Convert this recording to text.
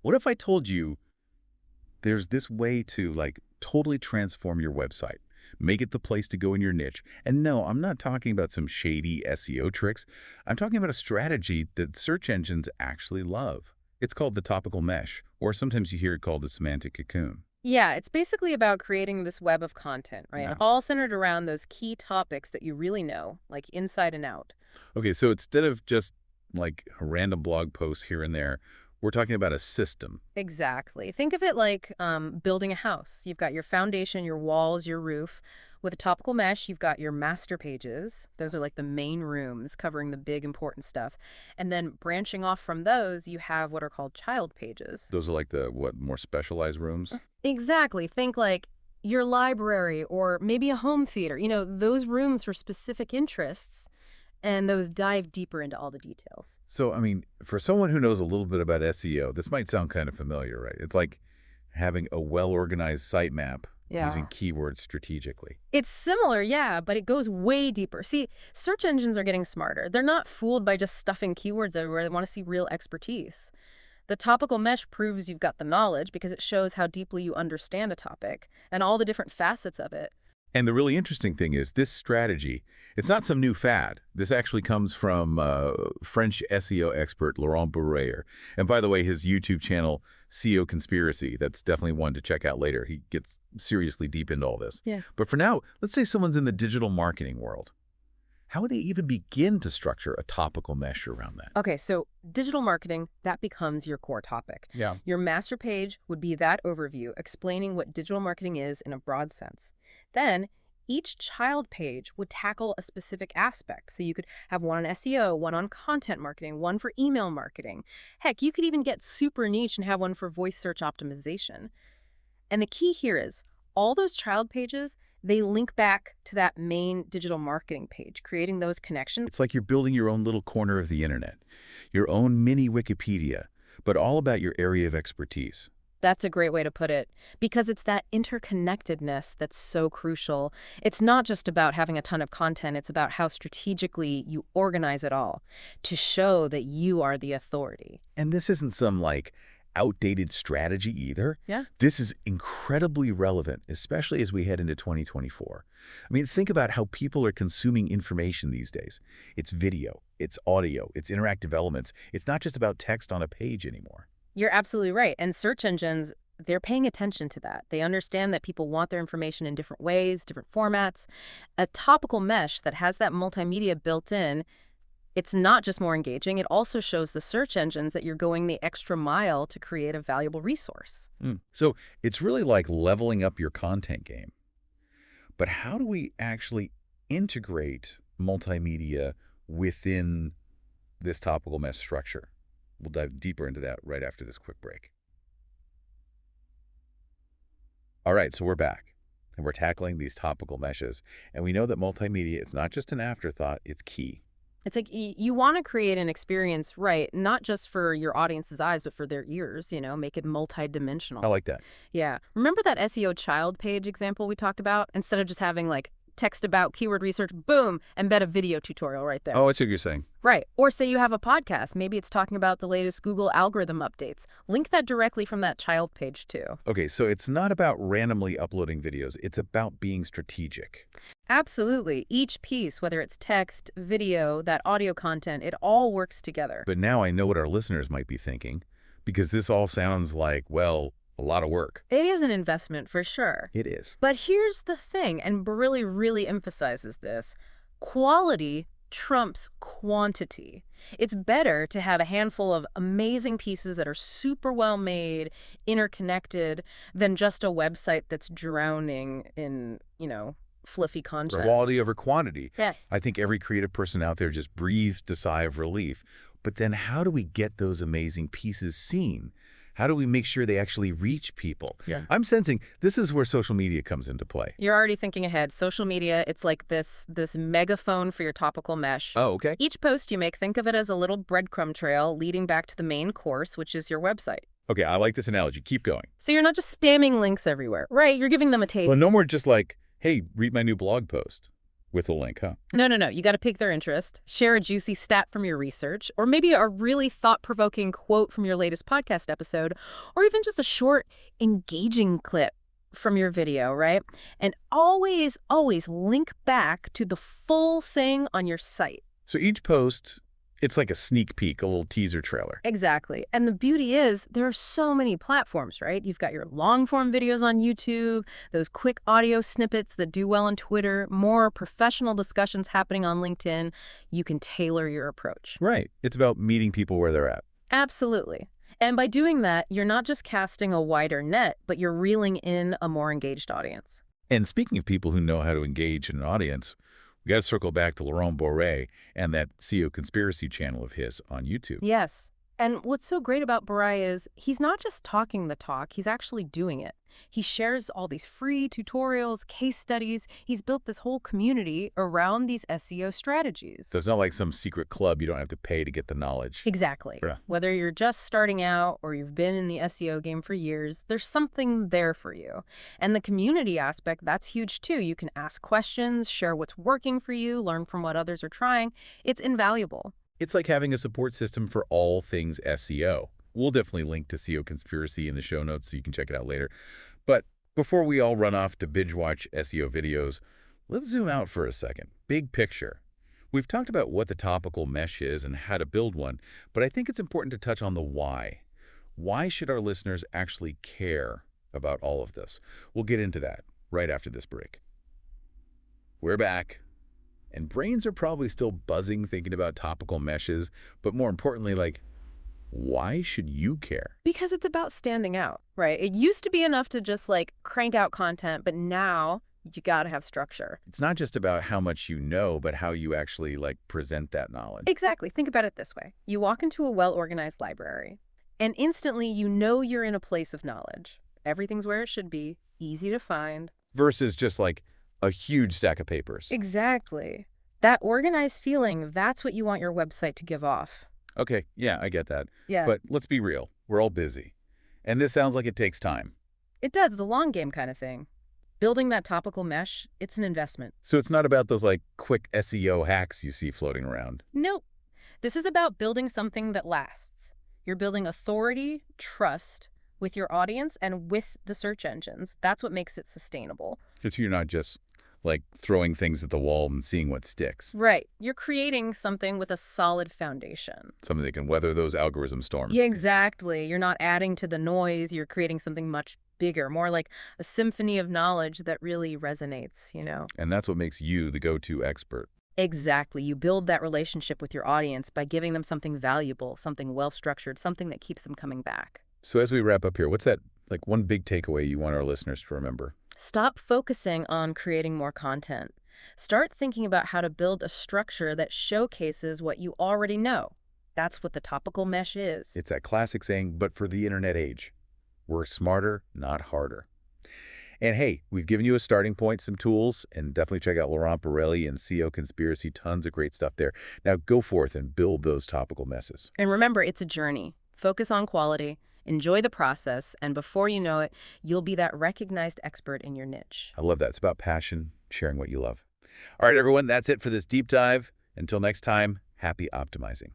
What if I told you there's this way to totally transform your website, make it the place to go in your niche? And no, I'm not talking about some shady SEO tricks. I'm talking about a strategy that search engines actually love. It's called the topical mesh, or sometimes you hear it called the semantic cocoon. Yeah, it's basically about creating this web of content, right? Yeah. All centered around those key topics that you really know, like inside and out. Okay, so instead of just like a random blog post here and there, we're talking about a system. Exactly. Think of it like building a house. You've got your foundation, your walls, your roof. With a topical mesh, you've got your master pages. Those are like the main rooms covering the big important stuff. And then branching off from those, you have what are called child pages. Those are like the, what, more specialized rooms? Exactly. Think like your library or maybe a home theater. Those rooms for specific interests, and those dive deeper into all the details. So, I mean, for someone who knows a little bit about SEO, this might sound kind of familiar, right? It's like having a well-organized sitemap using Yeah. keywords strategically. It's similar, yeah, but it goes way deeper. See, search engines are getting smarter. They're not fooled by just stuffing keywords everywhere. They want to see real expertise. The topical mesh proves you've got the knowledge because it shows how deeply you understand a topic and all the different facets of it. And the really interesting thing is this strategy, it's not some new fad. This actually comes from French SEO expert Laurent Bourreyer. And by the way, his YouTube channel, SEO Conspiracy, that's definitely one to check out later. He gets seriously deep into all this. Yeah. But for now, let's say someone's in the digital marketing world. How would they even begin to structure a topical mesh around that? Okay, so digital marketing, that becomes your core topic. Yeah. Your master page would be that overview explaining what digital marketing is in a broad sense. Then each child page would tackle a specific aspect. So you could have one on SEO, one on content marketing, one for email marketing. Heck, you could even get super niche and have one for voice search optimization. And the key here is all those child pages, they link back to that main digital marketing page, creating those connections. It's like you're building your own little corner of the internet, your own mini Wikipedia, but all about your area of expertise. That's a great way to put it, because it's that interconnectedness that's so crucial. It's not just about having a ton of content, it's about how strategically you organize it all to show that you are the authority. And this isn't some outdated strategy either. Yeah. This is incredibly relevant, especially as we head into 2024. I mean, think about how people are consuming information these days. It's video, it's audio, it's interactive elements. It's not just about text on a page anymore. You're absolutely right. And search engines, they're paying attention to that. They understand that people want their information in different ways, different formats. A topical mesh that has that multimedia built in, it's not just more engaging, it also shows the search engines that you're going the extra mile to create a valuable resource. So it's really like leveling up your content game. But how do we actually integrate multimedia within this topical mesh structure? We'll dive deeper into that right after this quick break. All right, so we're back, and we're tackling these topical meshes. And we know that multimedia is not just an afterthought, it's key. It's like you want to create an experience, right, not just for your audience's eyes, but for their ears, make it multidimensional. I like that. Yeah. Remember that SEO child page example we talked about? Instead of just having text about keyword research, boom, embed a video tutorial right there. Oh, I see what you're saying. Right. Or say you have a podcast. Maybe it's talking about the latest Google algorithm updates. Link that directly from that child page too. Okay, so it's not about randomly uploading videos. It's about being strategic. Absolutely. Each piece, whether it's text, video, that audio content, it all works together. But now I know what our listeners might be thinking, because this all sounds like, well, a lot of work. It is an investment for sure. It is. But here's the thing, and really, really emphasizes this. Quality trumps quantity. It's better to have a handful of amazing pieces that are super well made, interconnected, than just a website that's drowning in, fluffy content. Quality over quantity. Yeah. I think every creative person out there just breathed a sigh of relief. But then how do we get those amazing pieces seen? How do we make sure they actually reach people? Yeah. I'm sensing this is where social media comes into play. You're already thinking ahead. Social media, it's like this megaphone for your topical mesh. Oh, okay. Each post you make, think of it as a little breadcrumb trail leading back to the main course, which is your website. Okay, I like this analogy. Keep going. So you're not just spamming links everywhere, right? You're giving them a taste. So no more just like, hey, read my new blog post. With a link, huh? No, no, no. You got to pick their interest, share a juicy stat from your research, or maybe a really thought-provoking quote from your latest podcast episode, or even just a short, engaging clip from your video, right? And always, always link back to the full thing on your site. So each post, it's like a sneak peek, a little teaser trailer. Exactly. And the beauty is there are so many platforms, right? You've got your long-form videos on YouTube, those quick audio snippets that do well on Twitter, more professional discussions happening on LinkedIn. You can tailor your approach. Right. It's about meeting people where they're at. Absolutely. And by doing that, you're not just casting a wider net, but you're reeling in a more engaged audience. And speaking of people who know how to engage an audience, we got to circle back to Laurent Boré and that SEO conspiracy channel of his on YouTube. Yes. And what's so great about Barai is he's not just talking the talk, he's actually doing it. He shares all these free tutorials, case studies. He's built this whole community around these SEO strategies. So it's not like some secret club you don't have to pay to get the knowledge. Exactly. Yeah. Whether you're just starting out or you've been in the SEO game for years, there's something there for you. And the community aspect, that's huge too. You can ask questions, share what's working for you, learn from what others are trying. It's invaluable. It's like having a support system for all things SEO. We'll definitely link to SEO Conspiracy in the show notes so you can check it out later. But before we all run off to binge-watch SEO videos, let's zoom out for a second. Big picture. We've talked about what the topical mesh is and how to build one, but I think it's important to touch on the why. Why should our listeners actually care about all of this? We'll get into that right after this break. We're back. And brains are probably still buzzing thinking about topical meshes, but more importantly, like, why should you care? Because it's about standing out, right? It used to be enough to just like crank out content, but now you got to have structure. It's not just about how much you know, but how you actually like present that knowledge. Exactly. Think about it this way. You walk into a well-organized library, and instantly you know you're in a place of knowledge. Everything's where it should be, easy to find. Versus just like a huge stack of papers. Exactly. That organized feeling, that's what you want your website to give off. Okay, yeah, I get that. Yeah. But let's be real. We're all busy. And this sounds like it takes time. It does. It's a long game kind of thing. Building that topical mesh, it's an investment. So it's not about those like quick SEO hacks you see floating around. Nope. This is about building something that lasts. You're building authority, trust with your audience and with the search engines. That's what makes it sustainable. So you're not just like throwing things at the wall and seeing what sticks. Right. You're creating something with a solid foundation. Something that can weather those algorithm storms. Yeah, exactly. You're not adding to the noise. You're creating something much bigger, more like a symphony of knowledge that really resonates, you know? And that's what makes you the go-to expert. Exactly. You build that relationship with your audience by giving them something valuable, something well-structured, something that keeps them coming back. So as we wrap up here, what's that like one big takeaway you want our listeners to remember? Stop focusing on creating more content. Start thinking about how to build a structure that showcases what you already know. That's what the topical mesh is. It's that classic saying, but for the internet age. Work smarter, not harder. And hey, we've given you a starting point, some tools, and definitely check out Laurent Borelli and SEO Conspiracy. Tons of great stuff there. Now go forth and build those topical messes. And remember, it's a journey. Focus on quality. Enjoy the process, and before you know it, you'll be that recognized expert in your niche. I love that. It's about passion, sharing what you love. All right, everyone, that's it for this deep dive. Until next time, happy optimizing.